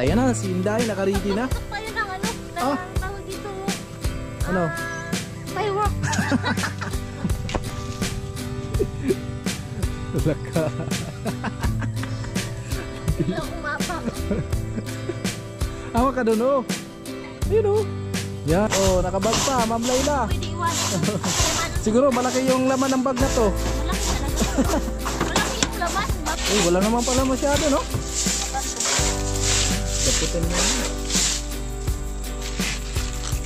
Ayan na, si Inday, naka-ready na. Tayo ng ano, tawag dito. Ano? Firework. Wala ka. Hindi ako mapak. Awa ka doon, oh. Ayun, oh. Yan, oh, nakabag pa, Ma'am Layla. Pwede iwanan. Siguro malaki yung laman ng bag na to. Malaki talaga. Malaki yung laman. Eh, wala naman pala masyado, no? Kaputin mo.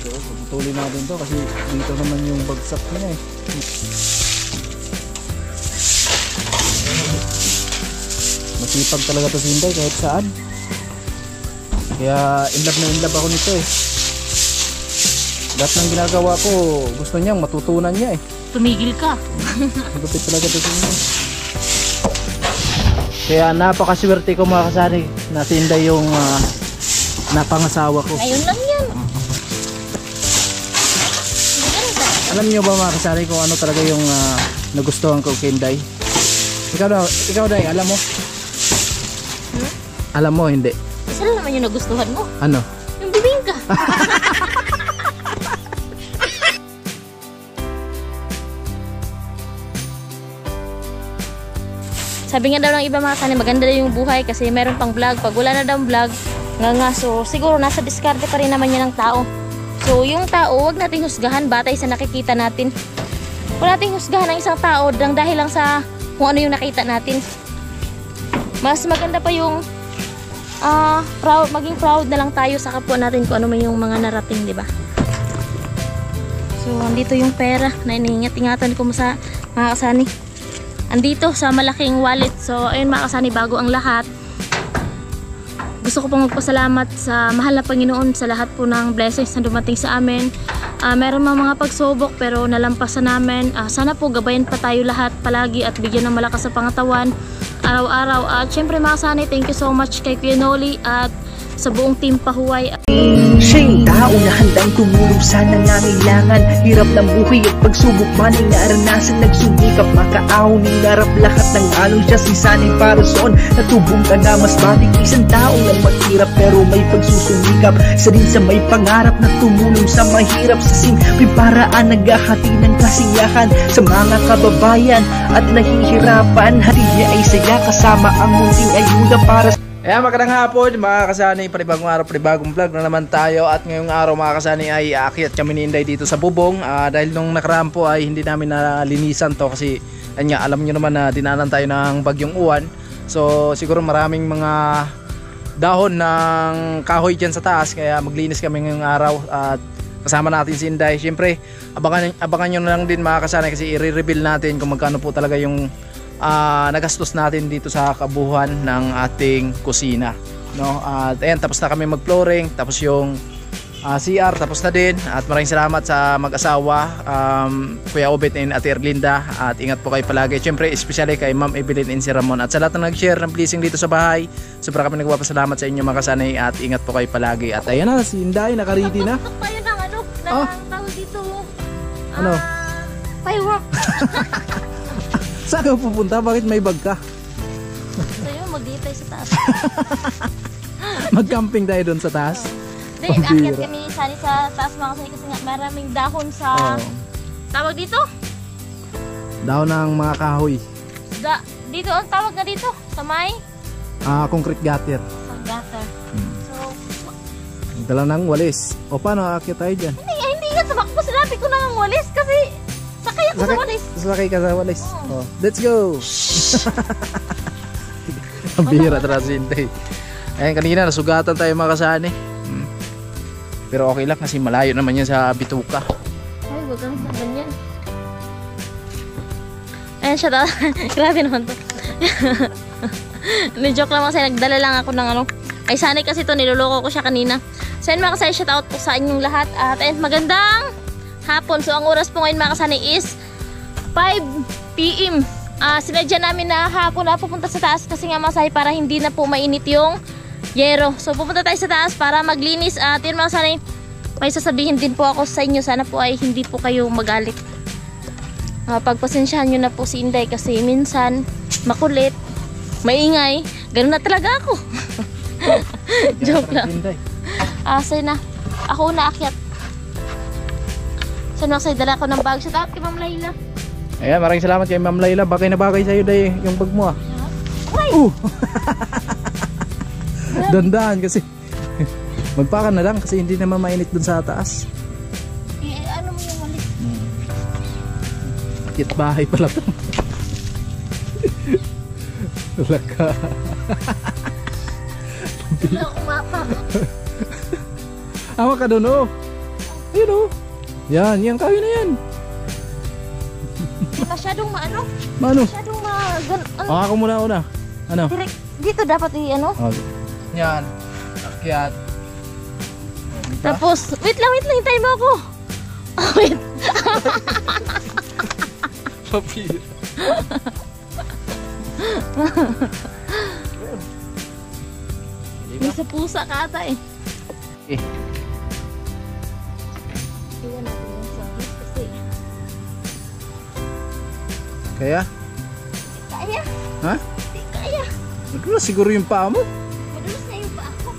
So, puputulin natin to kasi dito naman yung bagsak niya eh. Masipag talaga to si Inday kahit saan. Kaya in love ako nito eh. Lahat ng ginagawa ko gusto niyang matutunan niya eh. Tumigil ka. Magupit talaga to si Inday. Kaya napakaswerte ko mga kasari na si Inday yung napangasawa ko. Ayun lang yan. Alam niyo ba mga kasari kung ano talaga yung nagustuhan ko kay Inday? Ikaw Day, alam mo? Alam mo, hindi? Isa lang naman yung nagustuhan mo. Ano? Yung bibingka. Sabi nga daw ng iba mga kasani, maganda daw yung buhay kasi meron pang vlog. Pag wala na daw vlog, nga so siguro nasa diskarte pa rin naman yan ng tao. So yung tao, wag nating husgahan batay sa nakikita natin. Wala nating husgahan ng isang tao dahil lang sa kung ano yung nakita natin. Mas maganda pa yung maging proud na lang tayo sa kapwa natin kung ano man yung mga narating, di ba? So andito yung pera na iniingat-ingatan ko sa mga kasani. Andito sa malaking wallet. So ayun mga kasani, bago ang lahat, gusto ko pong magpasalamat sa mahal na Panginoon sa lahat po ng blessings na dumating sa amin. Meron mga pagsubok pero nalampasan namin. Sana po gabayan pa tayo lahat palagi at bigyan ng malakas sa pangatawan araw-araw. At syempre mga kasani, thank you so much kay Kuya Noli at sa buong team Pahuway. Siya'y tao na handang tumulong sa nangangailangan. Hirap ng buhay at pagsubok man ay naranasan. Nagsumikap, makaaw, ninarap lahat ng alon. Siya si sanay para soon, natubong ka na mas batik. Isang tao lang maghirap pero may pagsusumikap. Isa din sa may pangarap na tumulong sa mahirap. Sa simpleng paraan naghahati ng kasiyahan sa mga kababayan at nahihirapan. Hati niya ay saya kasama ang munting ayuda para sa Ayan, magandang hapon mga kasani, panibagong araw, panibagong vlog na naman tayo. At ngayong araw mga kasani ay aakyat kami ni Inday dito sa bubong. Dahil nung nakaraan po ay hindi namin nalinisan to kasi alam nyo naman na dinanan tayo ng bagyong uwan. So siguro maraming mga dahon ng kahoy dyan sa taas, kaya maglinis kami ngayong araw at kasama natin si Inday. Siyempre abangan nyo na lang din mga kasani kasi i-reveal natin kung magkano po talaga yung nagastos natin dito sa kabuuan ng ating kusina, no? At ayan, tapos na kami mag-flooring, tapos yung CR tapos na din. At maraming salamat sa mag-asawa, Kuya Obet and Ate Erlinda, at ingat po kayo palagi. Siyempre especially kay Ma'am Evelyn and si Ramon at sa lahat na nag-share ng blessing dito sa bahay. Sobra kami nagpapasalamat sa inyo mga kasanay at ingat po kayo palagi. At ayan na, si Inday naka-ready na. Tayo ng ano, tawag dito. Ano? Firework. Saan ka pupunta? Bakit may bag ka? Sa'yo, mag-diet tayo sa taas. Mag-camping tayo doon sa taas? Hindi, aakyat kami sa taas mga kasani kasi nga maraming dahon sa tawag dito? Dahon ng mga kahoy. Dito, ang tawag na dito? Sa may? Concrete gutter. Sa gutter. So, dala ng walis. O paano aakyat tayo dyan? hindi nga tumakbo. Sinabi ko na ng walis kasi sakay ako sa walis. Sakay ka sa walis. Oh, let's go! Ang bihira talaga si Inday. Ayan, kanina nasugatan tayo mga kasani. Pero okay lang kasi malayo naman yan sa bituka. Ay, huwag kami sa ganyan. Ayan siya. Grabe naman to. Joke lang kasi nagdala lang ako ng ano. Ay, sanay kasi to, niloloko ko siya kanina. So yun mga kasani, shout out po sa inyong lahat. At ayun, magandang hapon. So ang oras po ngayon mga kasani is 5 PM. Sinadya namin na hapon na pupunta sa taas kasi nga masahe para hindi na po mainit yung yero. So pupunta tayo sa taas para maglinis. At yun mga kasani, may sasabihin din po ako sa inyo. Sana po ay hindi po kayo magalit. Pagpasensyahan nyo na po si Inday kasi minsan makulit, maingay, ganun na talaga ako. Joke lang. Inday. Asay na. Ako una akyat. So, naksay, dala ko ng bag. Shout out kay Ma'am Layla. Ayan, maraming salamat kay Ma'am Layla. Bagay na bagay sa'yo day yung bag mo ah. Uy! Dandahan kasi. Magpaka na lang kasi hindi naman mainit dun sa taas. Ano mo yung walis? Kit bahay pala to. Wala ka. Wala akong mapa. Awa ka dun oh. Ayun oh. Yan, yan kayo na yan. Masyadong maano? Mano? Masyadong ano? Ako muna una. Ano? Direct, dito dapat i-ano? Oh. Yan. Akyat. Tapos, wait lang, hintayin mo ako. Oh, wait. Papir. May sa pusa ka ata eh. Eh. Iwan natin yung service kasi. Kaya? Kaya? Ha? Di kaya. Nagkula siguro yung paa mo. Madulas na yung pa ako.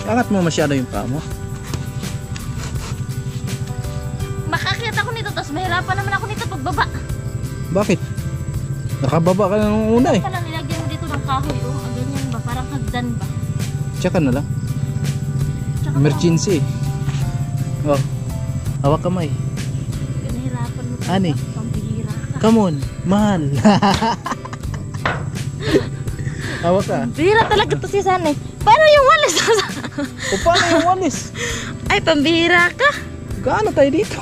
Angat mo masyado yung paa mo. Makakit ako nito, tapos mahirapan naman ako nito pagbaba. Bakit? Nakababa ka na nung una eh. Kaya lang nilagyan mo dito ng kahoy, oh. Ang ganyan ba? Parang hagdan ba? Tsaka na lang. Tsaka Emergency eh. Oh. Hawak kamay. Nahirapan mo talaga. Ani? Pambihira ka. Come on. Mahal. Hawak ka. Bihira talaga to si San eh. Paano yung walis? O paano yung walis? Ay, pambihira ka. Gaano tayo dito?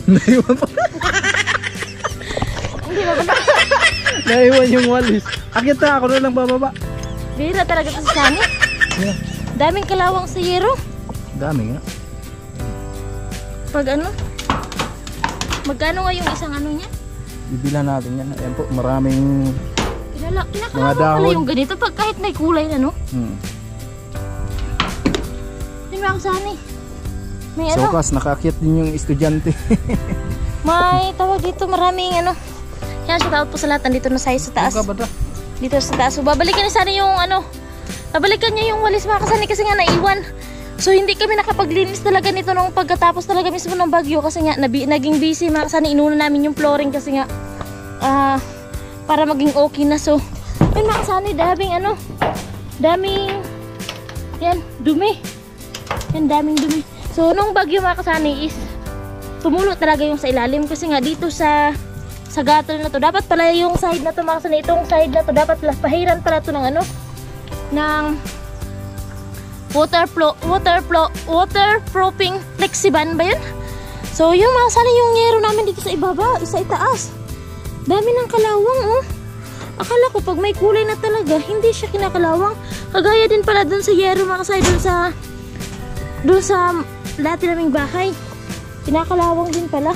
Naiwan pa. Hindi ba ba? Naiwan yung walis. Akit na ako na lang bababa. Bihira talaga to si San eh. Yeah. Daming kalawang sa yero. Dami nga. Pag ano? Magkano nga yung isang ano niya? Bibilan natin yan. Ayan po, maraming Kinakalawang dahon. pala yung ganito pag kahit may kulay na, no? Yun lang sana eh. May ano? Sokas, nakaakyat din yung estudyante. May tawag dito, maraming ano. Yan, shout out po sa lahat. Nandito na tayo sa taas. Dito sa taas. So, babalikan niya sana yung ano. Babalikan niya yung walis mga kasani kasi nga naiwan. So, hindi kami nakapaglinis talaga nito nung pagkatapos talaga mismo ng bagyo. Kasi nga, naging busy mga kasani. Inuna namin yung flooring kasi nga, para maging okay na. So, yun mga kasani, daming, yan, dumi. Yan, daming dumi. So, nung bagyo mga kasani is, tumulo talaga yung sa ilalim kasi nga dito sa gutter na to, dapat pala yung side na to mga kasani, itong side na to, dapat pahiran pala to ng ano, ng waterproofing flexiban ba yun? So, yung mga kasani, yung yero namin dito sa ibaba, sa itaas. Dami ng kalawang, oh. Akala ko pag may kulay na talaga, hindi siya kinakalawang. Kagaya din pala dun sa yero mga kasani, dun sa dati naming bahay. Kinakalawang din pala.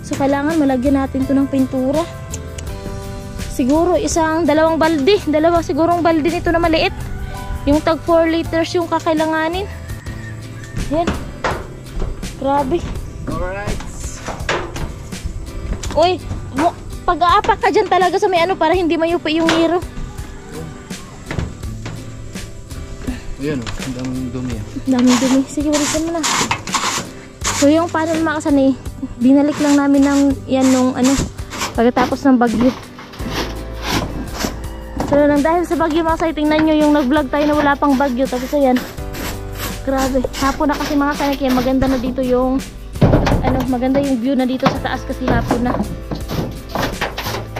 So, kailangan malagyan natin to ng pintura. Siguro dalawang balde. Sigurong balde nito na maliit. Yung tag 4 liters yung kakailanganin. Yan. Grabe. Alright. Uy, pag-aapak ka dyan talaga sa may ano para hindi mayupi yung hero. Ayan o, ang daming dumi yan. Daming dumi. Sige, balikan mo na. So, yung panel mga kasani, binalik lang namin ng yan nung ano, pagkatapos ng bagyo. So, lang dahil sa bagyo mga kasani, tingnan nyo yung nag-vlog tayo na wala pang bagyo. Tapos ayan, grabe. Hapon na kasi mga kasani, kaya maganda na dito yung, ano, maganda yung view na dito sa taas kasi hapon na.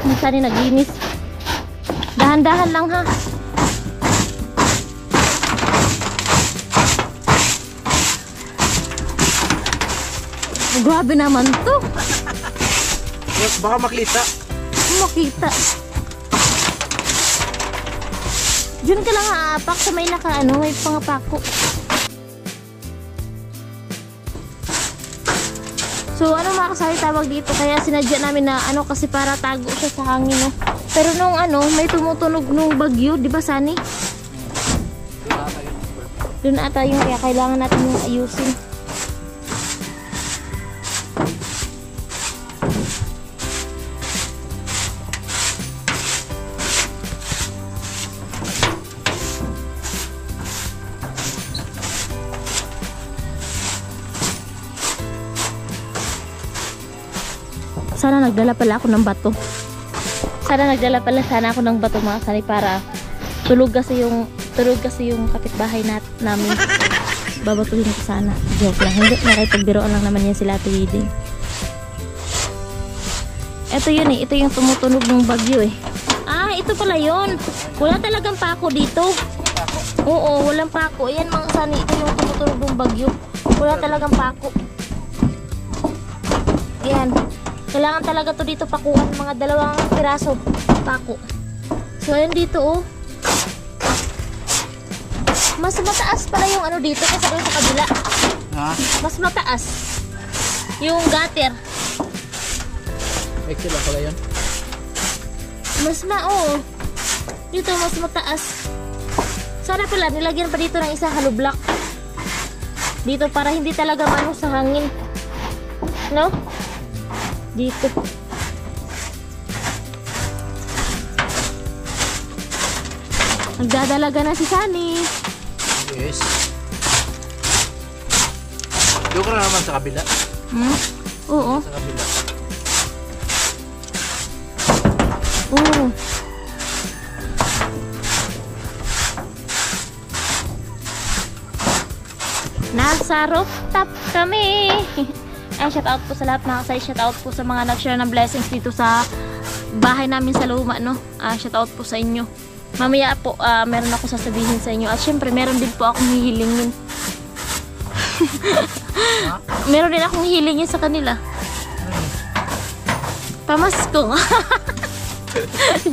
Mga kasani, naglinis. Dahan-dahan lang ha. Grabe naman to. Baka makita. Makita. Diyan ka lang aapak sa may may pangapako. So ano mga kasari tawag dito, kaya sinadya namin na ano kasi para tago siya sa hangin, no? Pero nung may tumutunog nung bagyo, di ba Sani? Doon ata yung kaya kailangan natin yung ayusin. Sana nagdala pala ako ng bato. Sana ako ng bato mga kasani para tulog kasi yung kapitbahay namin. Babatuhin ko sana. Joke lang. Hindi, nakipagbiroan lang naman yan sila Ate Widing. Ito yun eh. Ito yung tumutunog ng bagyo eh. Ah, ito pala yun. Wala talagang pako dito. Oo, walang pako. Ayan mga kasani. Ito yung tumutunog ng bagyo. Wala talagang pako. Ayan. Kailangan talaga to dito pakuan. Mga 2 piraso pako. So ayan dito oh. Mas mataas pala yung ano dito kaysa doon sa kabila. Ha? Mas mataas. Yung gutter. Excel lang pala yun. Oo. Dito mas mataas. Sana pala nilagyan pa dito ng isang hollow block. Dito para hindi talaga mano sa hangin. No? Dito. Nagdadalaga na si Sunny. Yes. Doon ka na naman sa kabila. Oo. Sa kabila. Oo. Nasa rooftop kami. Ay, shout out po sa lahat mga kasay. Shout out po sa mga nag-share ng blessings dito sa bahay namin sa Luma, no? Shout out po sa inyo. Mamaya po, meron ako sasabihin sa inyo. At syempre, meron din po akong hihilingin. Meron din akong hihilingin sa kanila. Pamasko.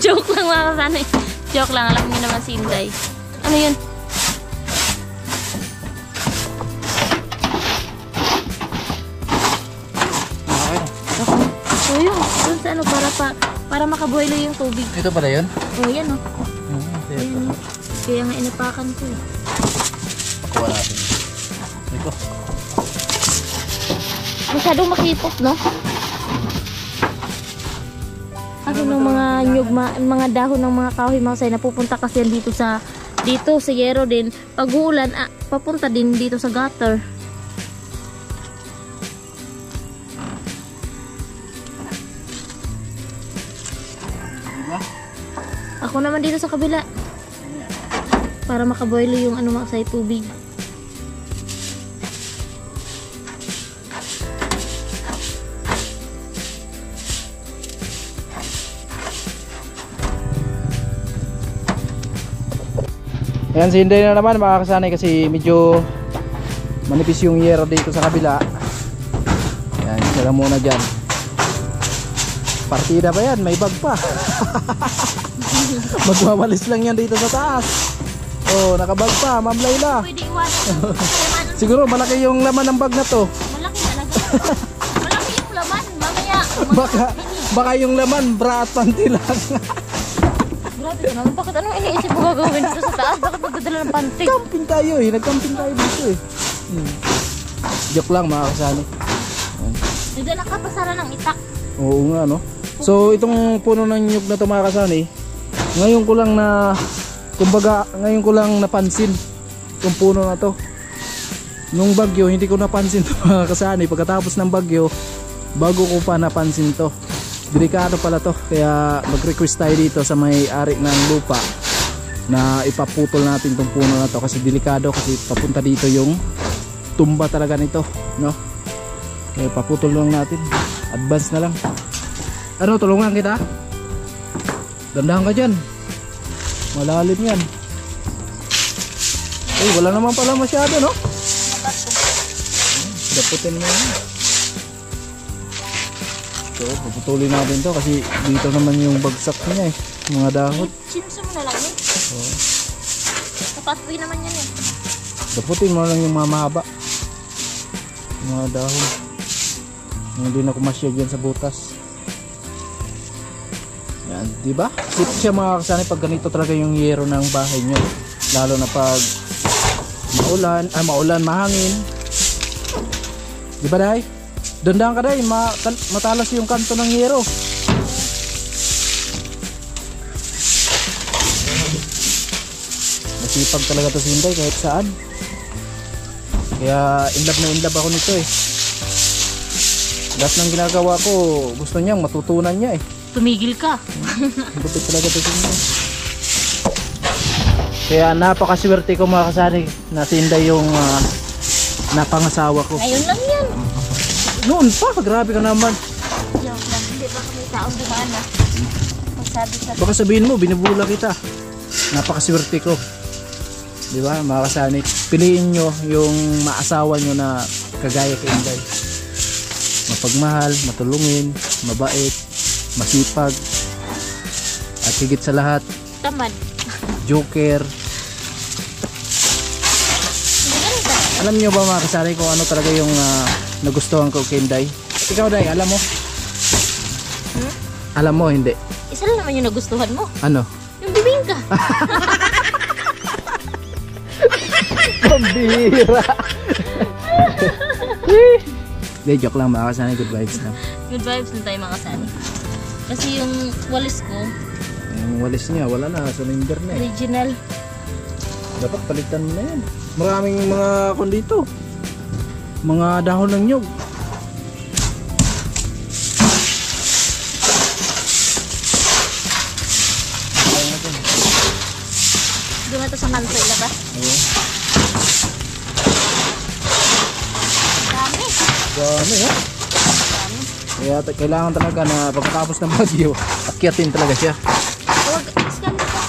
Joke lang mga kasanay. Joke lang, alam niyo naman si Inday. Ano yun? So yun, dun sa ano, para makaboilo yung tubig. Ito pala yun? Oh, yan oh. Ayan, kaya nga inapakan ko eh. Pakuha natin. Ito. Masyadong makipot, no? Kasi ng mga nyug, mga dahon ng mga kahoy mga say, napupunta kasi yan dito sa yero din. Pag uulan, papunta din dito sa gutter. Ako naman dito sa kabila. Para makaboilo yung ano mga say, tubig. Ayan, si Inday na naman makakasanay kasi medyo manipis yung yero dito sa kabila. Ayan, isa lang muna dyan. Partida pa yan, may bag pa. Magwawalis lang yan dito sa taas. Oh, nakabag pa, Ma'am Layla. Pwede iwanan. Siguro malaki yung laman ng bag na to. Malaki talaga. Malaki yung laman. Mamaya. Baka yung laman, bra at panty lang. Grabe ka naman. Bakit anong iniisip mo gagawin dito sa taas? Bakit magdadala ng panty? Camping tayo eh, nag-camping tayo dito eh. Joke lang mga kasani. Nagdala ka pa sana ng itak. Oo nga no. So itong puno ng nyug na ito mga kasani, ngayon ko lang ngayon ko lang napansin itong puno na to. Nung bagyo hindi ko napansin to mga kasani. Pagkatapos ng bagyo, bago ko pa napansin to. Delikado pala to, kaya mag-request tayo dito sa may-ari ng lupa na ipaputol natin itong puno na to kasi delikado, kasi papunta dito yung tumba talaga nito, no? Kaya paputol lang natin, advance na lang. Ano, tulungan kita? Dandahan ka dyan, malalim yan. Ay, wala naman pala masyado, no? Daputin mo yan. So, puputulin natin to kasi dito naman yung bagsak niya eh, mga dahon. Sinso mo na lang eh. Oh. Kapaspoy naman yan eh. Daputin mo lang yung mahaba, mga dahon. Hindi na kumasya dyan sa butas. Yan, diba? Sip siya mga kasani pag ganito talaga yung yero ng bahay nyo. Lalo na pag maulan, mahangin. Diba dahi? Dandahan ka dahi, matalas yung kanto ng yero. Masipag talaga to si Inday kahit saan. Kaya in love ako nito eh. Lahat ng ginagawa ko, gusto niyang matutunan niya eh. Tumigil ka. Lupit talaga ito niya. Kaya napakaswerte ko mga kasani na si Inday yung napangasawa ko. Ngayon lang yan. Noon pa, grabe ka naman. Joke lang. Hindi ba kami taong dumana? Magsabi sa... Baka sabihin mo, binubula kita. Napakaswerte ko. Di ba mga kasani? Piliin nyo yung maasawa nyo na kagaya kay Inday. Mapagmahal, matulungin, mabait, masipag, at higit sa lahat, Tamad. joker. Alam nyo ba mga kasari kung ano talaga yung nagustuhan ko kay Inday? Ikaw Day, alam mo? Alam mo, hindi? Isa lang naman yung nagustuhan mo. Ano? Yung bibingka. Pambira! Hindi, joke lang mga kasari, good vibes lang. Good vibes lang tayo mga kasani. Kasi yung walis ko, Yung walis niya, wala na, surrender na eh. original. Dapat palitan mo na yan. Maraming mga kondito. Mga dahon ng nyug. Doon na ito sa kanto ilabas. Oo. Dami. Dami ha. Dami. Kaya kailangan talaga na pagkatapos ng bagyo, akyatin talaga siya. Huwag, scan mo pa.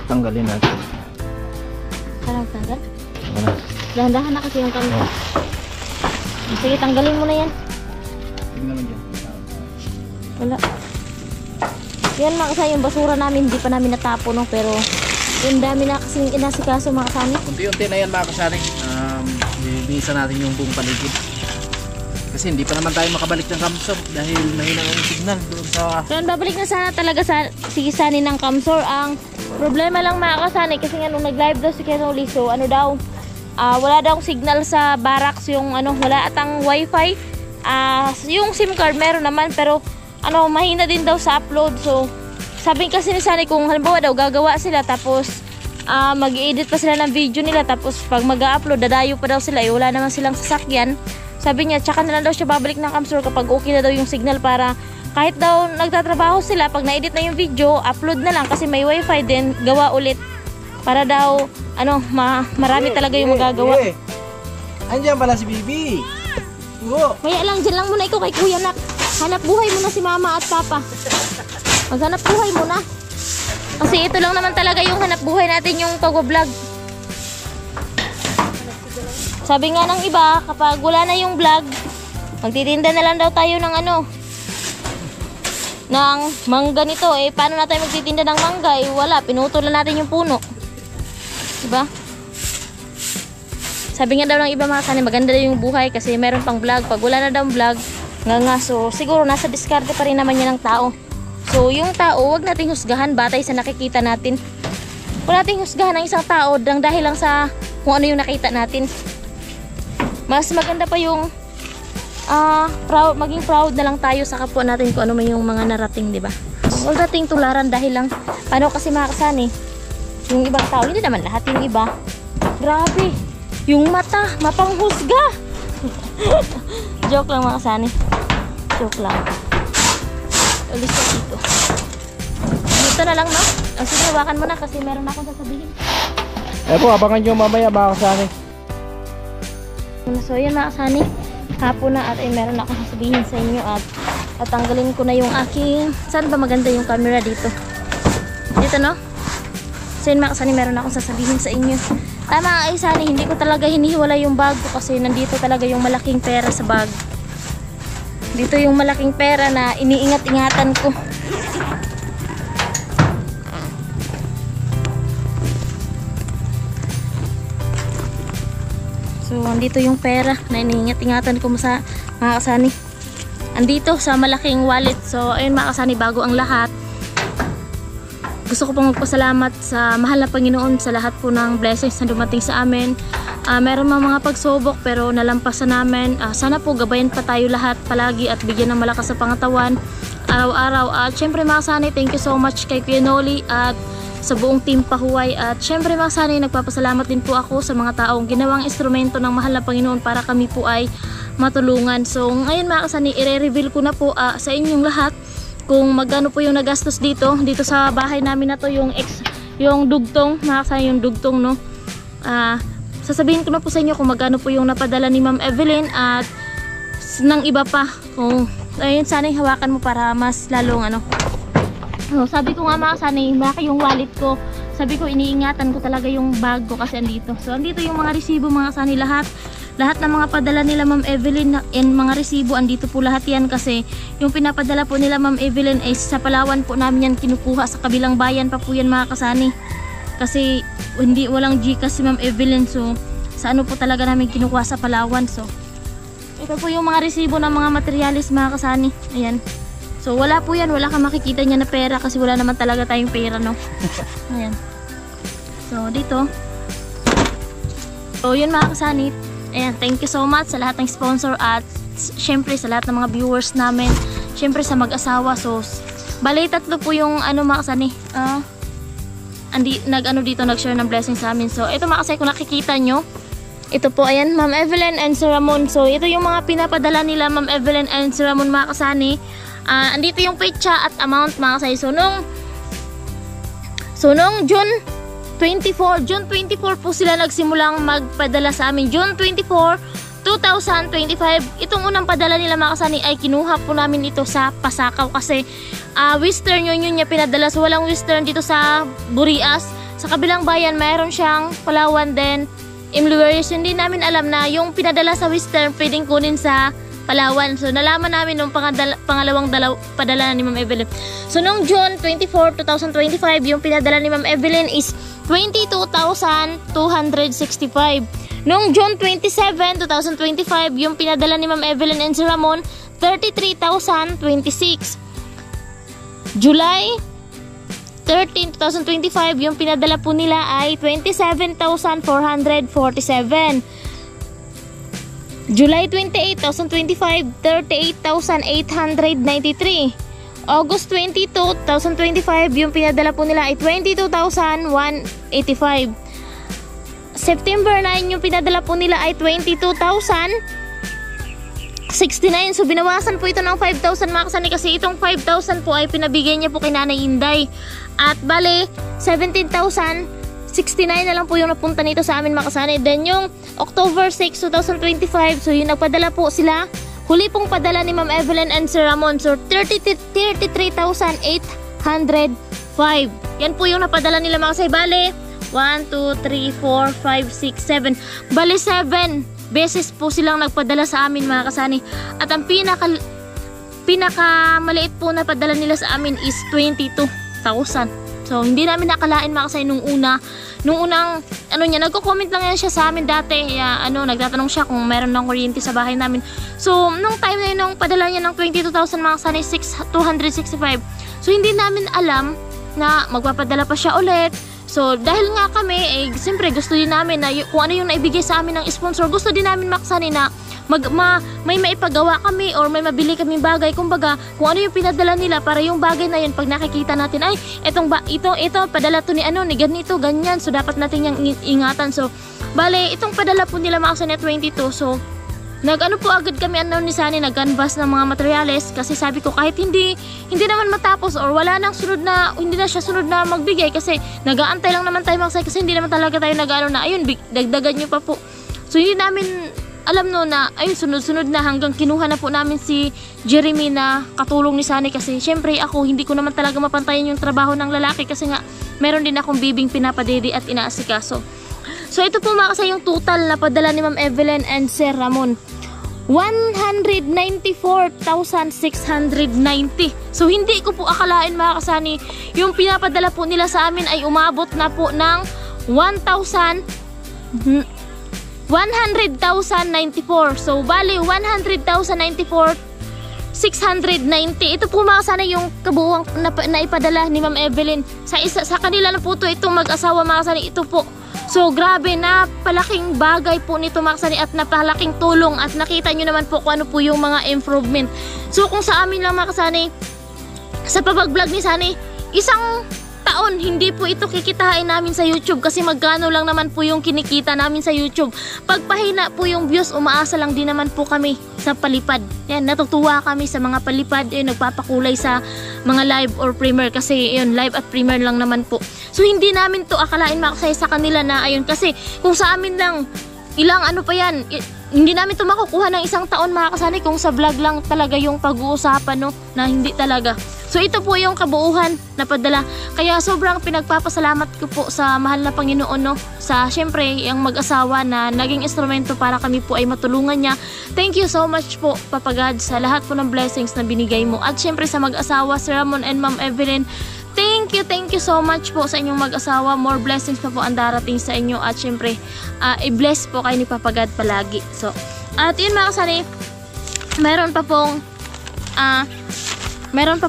Tanggalin natin. Parang tanggal. Wala. Dahan-dahan na kasi yung kanto. Sige, tanggalin mo na yan. Tingnan mo dyan. Wala. Yan mga kasani, yung basura namin, hindi pa namin natapo no, pero yung dami na kasing inasikaso mga kasani. Unti-unti na yan mga kasari. Bibisa natin yung buong paligid. Kasi hindi pa naman tayo makabalik ng Kamsor dahil mahina ang signal doon sa... Kaya babalik na sana talaga sa Sani ng Kamsor. Ang problema lang mga kasani, kasi nga nung nag-live daw si Kenoli, so ano daw, wala daw signal sa barracks, yung ano, wala atang wifi. Yung SIM card meron naman, pero ano, mahina din daw sa upload. So sabi kasi ni Sani, kung halimbawa daw gagawa sila tapos mag-i-edit pa sila ng video nila, tapos pag mag-upload dadayo pa daw sila, wala naman silang sasakyan. Sabi niya, tsaka na lang daw siya babalik ng Kamsor kapag okay na daw yung signal, para kahit daw nagtatrabaho sila, pag na-edit na yung video, upload na lang kasi may wifi din, gawa ulit. Para daw, ano, marami talaga yung magagawa. Andiyan pala si Bibi. Oo. Kaya lang, dyan lang muna ikaw kay Kuya Nak. Hanap buhay muna si Mama at Papa. Maghanap buhay muna. Kasi ito lang naman talaga yung hanap buhay natin, yung pag-vlog. Sabi nga ng iba, kapag wala na yung vlog, magtitinda na lang daw tayo ng ano, ng mangga nito. Eh, paano na tayo magtitinda ng mangga? Eh, wala, pinutol na natin yung puno. Diba? Sabi nga daw ng iba mga kasani, maganda daw yung buhay kasi meron pang vlog. Pag wala na daw vlog, nga. So, siguro nasa diskarte pa rin naman yan ng tao. So, yung tao, wag nating husgahan batay sa nakikita natin. Huwag nating husgahan ng isang tao dahil lang sa kung ano yung nakita natin. Mas maganda pa yung maging proud na lang tayo sa kapwa natin kung ano man yung mga narating, di ba? Huwag nating tularan dahil lang, paano kasi mga kasani, yung ibang tao, hindi naman lahat yung iba. Grabe, yung mata, mapanghusga. Joke lang mga kasani. Joke lang. Ulis ka dito. Dito na lang, no? Sige, hawakan mo na kasi meron akong sasabihin. Eh po, abangan nyo mamaya mga kasani. So yan mga kasani, hapon na at meron akong sasabihin sa inyo at tatanggalin ko na yung aking, saan ba maganda yung camera dito? Dito, no? So yun mga kasani, meron akong sasabihin sa inyo. Tama nga ay Sani, hindi ko talaga hinihiwala yung bag ko kasi nandito talaga yung malaking pera sa bag. Dito yung malaking pera na iniingat-ingatan ko. So, andito yung pera na iniingat-ingatan ko sa mga kasani. Andito sa malaking wallet. So, ayun mga kasani, bago ang lahat, gusto ko pong magpasalamat sa mahal na Panginoon sa lahat po ng blessings na dumating sa amin. Meron mga pagsubok pero nalampasan namin. Sana po gabayan pa tayo lahat palagi at bigyan ng malakas sa pangatawan. araw-araw. At syempre mga kasani, thank you so much kay Kuya Noli at sa buong team Pahuway. At syempre mga kasani, nagpapasalamat din po ako sa mga taong ginawang instrumento ng mahal na Panginoon para kami po ay matulungan. So ngayon mga kasani, i-reveal ko na po sa inyong lahat kung magkano po yung nagastos dito sa bahay namin na to, yung dugtong, mga kasani, yung dugtong, no. Sasabihin ko na po sa inyo kung magkano po yung napadala ni Ma'am Evelyn at ng iba pa. Kung ayun, sana hawakan mo para mas lalong ano. Sabi ko nga mga kasani, malaki yung wallet ko. Sabi ko, iniingatan ko talaga yung bag ko kasi andito. So andito yung mga resibo mga kasani, lahat ng mga padala nila Ma'am Evelyn and mga resibo, andito po lahat yan kasi yung pinapadala po nila Ma'am Evelyn ay sa Palawan po namin yan kinukuha, sa kabilang bayan pa po yan mga kasani. Kasi walang Gcash si Ma'am Evelyn, so sa ano po talaga namin kinukuha sa Palawan. So ito po yung mga resibo ng mga materialis mga kasani. Ayan. So wala po yan, wala kang makikita niya na pera kasi wala naman talaga tayong pera, no. Ayan. So dito. So yun mga kasani. Ayan, thank you so much sa lahat ng sponsor at syempre sa lahat ng mga viewers namin. Syempre sa mag-asawa. So, bali tatlo po yung ano mga kasani. Nag-share ng blessing sa amin. So, ito mga kasani, kung nakikita nyo, ito po, ayan, Ma'am Evelyn and Sir Ramon. So, ito yung mga pinapadala nila Ma'am Evelyn and Sir Ramon mga kasani. Andito yung petsa at amount mga kasani. So, nung June 24 po sila nagsimulang magpadala sa amin. June 24, 2025. Itong unang padala nila mga kasani ay kinuha po namin ito sa Pasakaw kasi Western yun niya pinadala. So walang Western dito sa Burias. Sa kabilang bayan mayroon siyang Palawan din, Imlueris. Hindi namin alam na yung pinadala sa Western pwedeng kunin sa Palawan. So nalaman namin nung pangalawang padala ni Ma'am Evelyn. So nung June 24, 2025, yung pinadala ni Ma'am Evelyn is 22,265. Nung June 27, 2025, yung pinadala ni Ma'am Evelyn and Sir Ramon, 33,026. July 13, 2025, yung pinadala po nila ay 27,447. July 28, 2025, 38,893. August 22, 2025, yung pinadala po nila ay 22,185. September 9, yung pinadala po nila ay 22,069. So binawasan po ito ng 5,000 mga kasani kasi itong 5,000 po ay pinabigay niya po kay Nanay Inday. At bale, 17,069 na lang po yung napunta nito sa amin mga kasani. Then yung October 6, 2025, so yung nagpadala po sila, huli pong padala ni Ma'am Evelyn and Sir Ramon. So 33,805. Yan po yung napadala nila mga kasay. Bale 1, 2, 3, 4, 5, 6, 7. Bale 7 beses po silang nagpadala sa amin mga kasani. At ang pinakamaliit po na padala nila sa amin is 22,000. So hindi namin nakalain mga kasay nung unang nagko-comment lang yan siya sa amin dati. Nagtatanong siya kung meron ng kuryente sa bahay namin. So nung time na yun, nung padala niya ng 22,000 mga kasani, 265. So hindi namin alam na magpapadala pa siya ulit. So dahil nga kami siyempre gusto din namin na kung ano yung naibigay sa amin ng sponsor, gusto din namin makasani na may maipagawa kami or may mabili kaming bagay. Kumbaga kung ano yung pinadala nila para yung bagay na yun pag nakikita natin ay ito padala to ni ganito ganyan, so dapat natin yung ingatan. So bale itong padala po nila mga kasani 22. So po agad kami ni Sunny, nag-canvas ng mga materyales kasi sabi ko kahit hindi naman matapos or wala nang hindi na siya sunod na magbigay kasi nag-aantay lang naman tayo kasi hindi naman talaga tayo na ayun dagdagan nyo pa po. So hindi namin alam na ayun sunod-sunod na hanggang kinuha na po namin si Jeremy na katulong ni Sunny kasi syempre ako hindi ko naman talaga mapantayan yung trabaho ng lalaki kasi nga meron din akong bibing pinapadede at inaasikaso. So ito po mga kasay yung total na padala ni Ma'am Evelyn and Sir Ramon. 194,690. So hindi ko po akalain mga kasani yung pinapadala po nila sa amin ay umabot na po ng 100,094. So bali 100,094 690. Ito po mga kasani yung kabuuang naipadala ni Ma'am Evelyn sa kanila na po itong mag-asawa mga kasani. Ito po. So grabe, napalaking bagay po nito mga kasani at napalaking tulong at nakita nyo naman po kung ano po yung mga improvement. So kung sa amin lang mga kasani, sa pag-vlog ni Sunny, isang taon hindi po ito kikitain namin sa YouTube kasi magkano lang naman po yung kinikita namin sa YouTube. Pagpahina po yung views, umaasa lang din naman po kami sa palipad. Yan, natutuwa kami sa mga palipad, yun, nagpapakulay sa mga live or premiere kasi yun, live at premiere lang naman po. So hindi namin to akalain makasaya sa kanila na ayun, kasi kung sa amin lang ilang ano pa yan, hindi namin to makukuha ng isang taon mga kasani kung sa vlog lang talaga yung pag-uusapan, no, na hindi talaga. So ito po yung kabuuhan na padala. Kaya sobrang pinagpapasalamat ko po sa mahal na Panginoon, no, sa syempre yung mag-asawa na naging instrumento para kami po ay matulungan niya. Thank you so much po, Papa God, sa lahat po ng blessings na binigay mo. At syempre sa mag-asawa, Sir Ramon and Ma'am Evelyn, thank you so much po sa inyong mag-asawa. More blessings pa po ang darating sa inyo. At syempre, i-bless po kayo ni Papa God palagi. So, at yun mga kasani, meron pa pong meron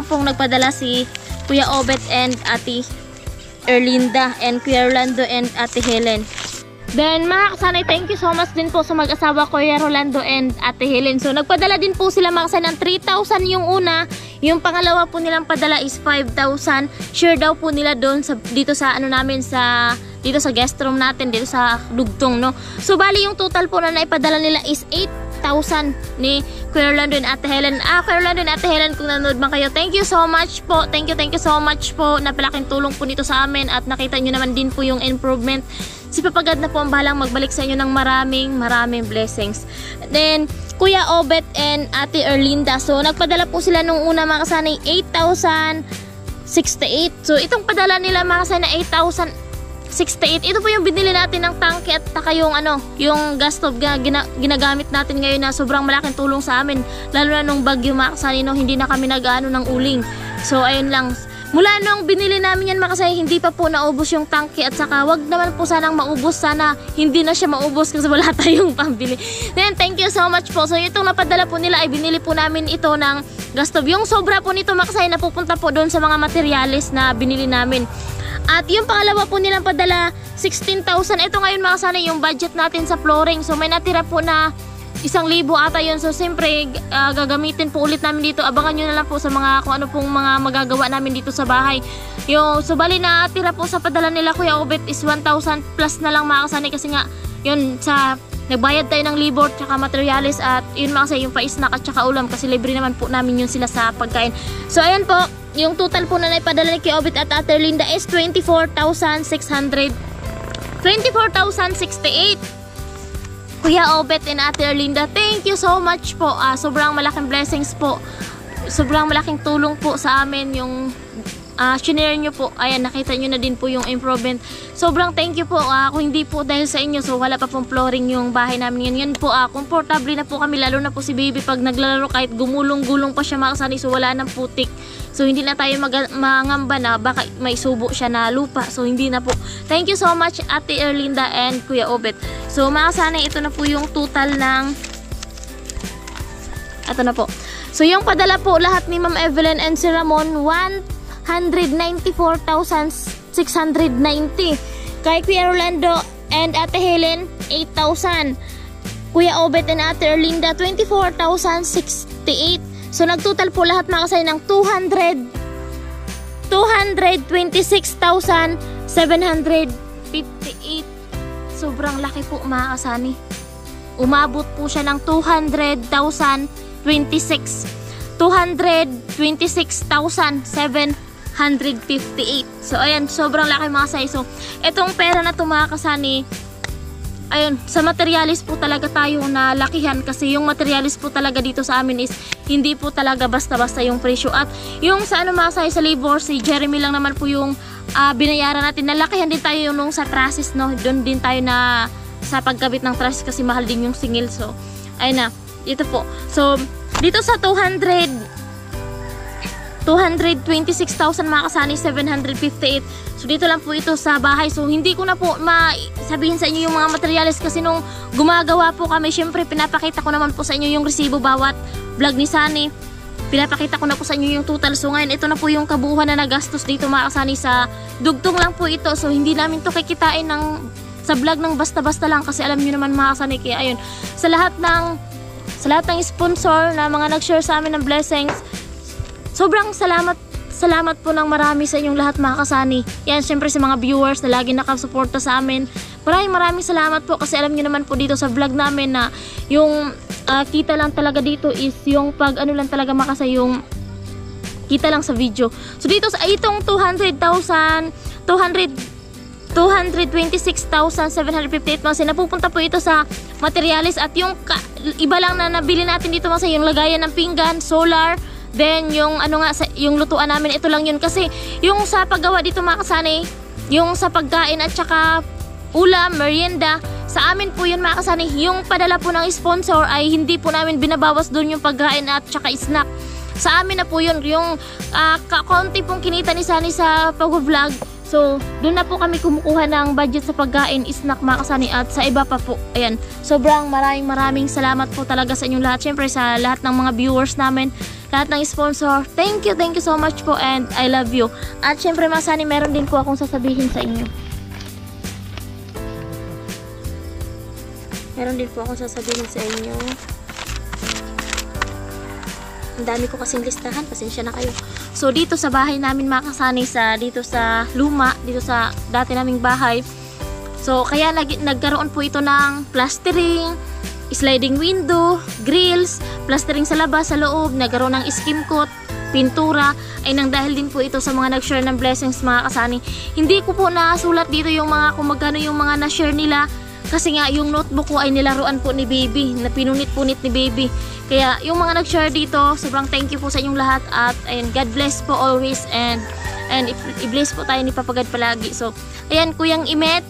pong nagpadala si Kuya Obet and Ate Erlinda and Kuya Rolando and Ate Helen. Then mga kasanay, thank you so much din po sa mag-asawa Kuya Rolando and Ate Helen. So nagpadala din po sila mga kasanay ng 3,000 yung una. Yung pangalawa po nilang padala is 5,000. Share daw po nila doon dito sa ano namin dito sa guest room natin dito sa Dugtong, no. So bali yung total po na naipadala nila is 8,000 ni Kuya Rolando and Ate Helen. Kuya Rolando and Ate Helen, kung nanood man kayo, thank you so much po. Thank you so much po. Napalaking tulong po nito sa amin at nakita nyo naman din po yung improvement. Si Papa God na po ang bahalang magbalik sa inyo ng maraming blessings. Then Kuya Obet and Ate Erlinda, so nagpadala po sila nung una mga kasanay 8,068. So itong padala nila mga kasanay 8,068. Ito po yung binili natin ng tangke at taka yung yung gas stove ginagamit natin ngayon na sobrang malaking tulong sa amin. Lalo na nung bagyo mga kasanay, no, hindi na kami nag-ano ng uling. So ayun lang. Mula nung binili namin yan mga kasay, hindi pa po naubos yung tangke at saka wag naman po sanang maubos. Sana hindi na siya maubos kasi wala tayong pambili. Then thank you so much po. So itong napadala po nila ay binili po namin ito ng gas stove. Yung sobra po nito mga kasay napupunta po doon sa mga materyales na binili namin. At yung pangalawa po nilang padala 16,000. Ito ngayon mga kasay yung budget natin sa flooring. So may natira po na 1,000 ata yun. So siyempre gagamitin po ulit namin dito. Abangan nyo na lang po sa mga kung ano pong mga magagawa namin dito sa bahay. So bali na tira po sa padala nila Kuya Obet is 1,000 plus na lang mga kasani. Kasi nga yun sa nagbayad tayo ng libor tsaka materials. At yun mga kasani yung pa-snack at tsaka ulam. Kasi libre naman po namin yun sila sa pagkain. So ayan po, yung total po na naipadala ni Kuya Obet at Ate Linda is 24,668. Kuya Obet and Ate Erlinda, thank you so much po. Sobrang malaking blessings po. Sobrang malaking tulong po sa amin yung shinare nyo po. Ayan, nakita nyo na din po yung improvement. Sobrang thank you po. Kung hindi po dahil sa inyo, so wala pa pong flooring yung bahay namin. Yan po, komportable na po kami. Lalo na po si baby pag naglalaro kahit gumulong-gulong pa siya makasani. So wala nang putik. So hindi na tayo mangamba na baka may subo siya na lupa. So hindi na po. Thank you so much Ate Erlinda and Kuya Obet. So mga sanay, ito na po yung total ng ito na po. So yung padala po lahat ni Ma'am Evelyn and si Ramon 194,690. Kay Kuya Rolando and Ate Helen 8,000. Kuya Obet and Ate Erlinda 24,068. So nagtotal po lahat mga kasay ng 226,758. Sobrang laki po mga kasani. Umabot po siya ng 226,758. So ayan, sobrang laki mga kasay. So itong pera na to mga kasani, ayun, sa materialis po talaga tayo na lakihan kasi yung materialis po talaga dito sa amin is hindi po talaga basta-basta yung presyo. At yung sa ano mga sa labor, si Jeremy lang naman po yung binayaran natin. Nalakihan din tayo nung sa trusses, no? Doon din tayo na sa pagkabit ng trusses kasi mahal din yung singil. So, ayun na. Ito po. So, dito sa 226,000 mga kasani, 758. So dito lang po ito sa bahay. So hindi ko na po sabihin sa inyo yung mga materials kasi nung gumagawa po kami, syempre pinapakita ko naman po sa inyo yung resibo bawat vlog ni Sunny. Pinapakita ko na po sa inyo yung total. So ngayon ito na po yung kabuuan na nagastos dito mga kasani. Sa dugtong lang po ito. So hindi namin to kikitain sa vlog ng basta-basta lang kasi alam nyo naman mga kasani. Kaya ayun, sa lahat ng sponsor na mga nag-share sa amin ng blessings, sobrang salamat po ng marami sa inyong lahat mga kasani. Yan, syempre sa mga viewers na lagi nakasuporta sa amin. Maraming salamat po kasi alam niyo naman po dito sa vlog namin na yung kita lang talaga dito is yung pag ano lang talaga makasa yung kita lang sa video. So dito sa itong 226,758 mga napupunta po ito sa materialis at yung iba lang na nabili natin dito mga yung lagayan ng pinggan, solar, then yung ano nga yung lutuan namin ito lang yun kasi yung sa paggawa dito mga kasani, yung sa pagkain at saka ulam, merienda, sa amin po yun mga kasani. Yung padala po ng sponsor ay hindi po namin binabawas doon yung pagkain at saka snack. Sa amin na po yun, yung kaunti pong kinita ni Sunny sa pag-vlog. So, doon na po kami kumukuha ng budget sa pagkain, snack mga kasani at sa iba pa po. Ayan, sobrang maraming salamat po talaga sa inyong lahat. Siyempre sa lahat ng mga viewers namin, lahat ng sponsor. Thank you so much po and I love you. At siyempre mga Sunny, meron din po akong sasabihin sa inyo. Meron din po akong sasabihin sa inyo. Ang dami ko kasing listahan, pasensya na kayo. So dito sa bahay namin mga kasani, dito sa luma, dito sa dati naming bahay. So kaya nagkaroon po ito ng plastering, sliding window, grills, plastering sa labas, sa loob, nagkaroon ng skim coat, pintura, ay nang dahil din po ito sa mga nag-share ng blessings mga kasani. Hindi ko po nasulat dito yung mga kung magkano yung mga na-share nila. Kasi nga yung notebook ko ay nilaruan po ni baby, na pinunit-punit ni baby. Kaya yung mga nag-share dito, sobrang thank you po sa inyong lahat at and God bless po always and i-bless po tayo ni Papagad palagi. So, ayan, Kuyang Imet,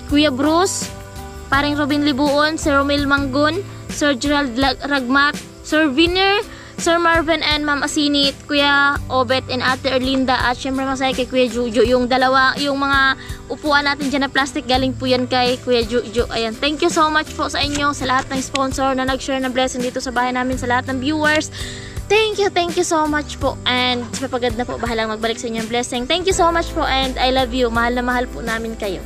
Kuya Bruce, Paring Robin Libuon, Sir Romel Manggun, Sir Gerald Ragmat, Sir Viner, Sir Marvin and Ma'am Asinit, Kuya Obet and Ate Erlinda at syempre masaya kay Kuya Juju. Yung mga upuan natin dyan na plastic galing po yan kay Kuya Juju. Ayan, thank you so much po sa inyo, sa lahat ng sponsor na nag-share ng blessing dito sa bahay namin, sa lahat ng viewers. Thank you so much po and Papagad na po bahalang magbalik sa inyo ang blessing. Thank you so much po and I love you. Mahal na mahal po namin kayo.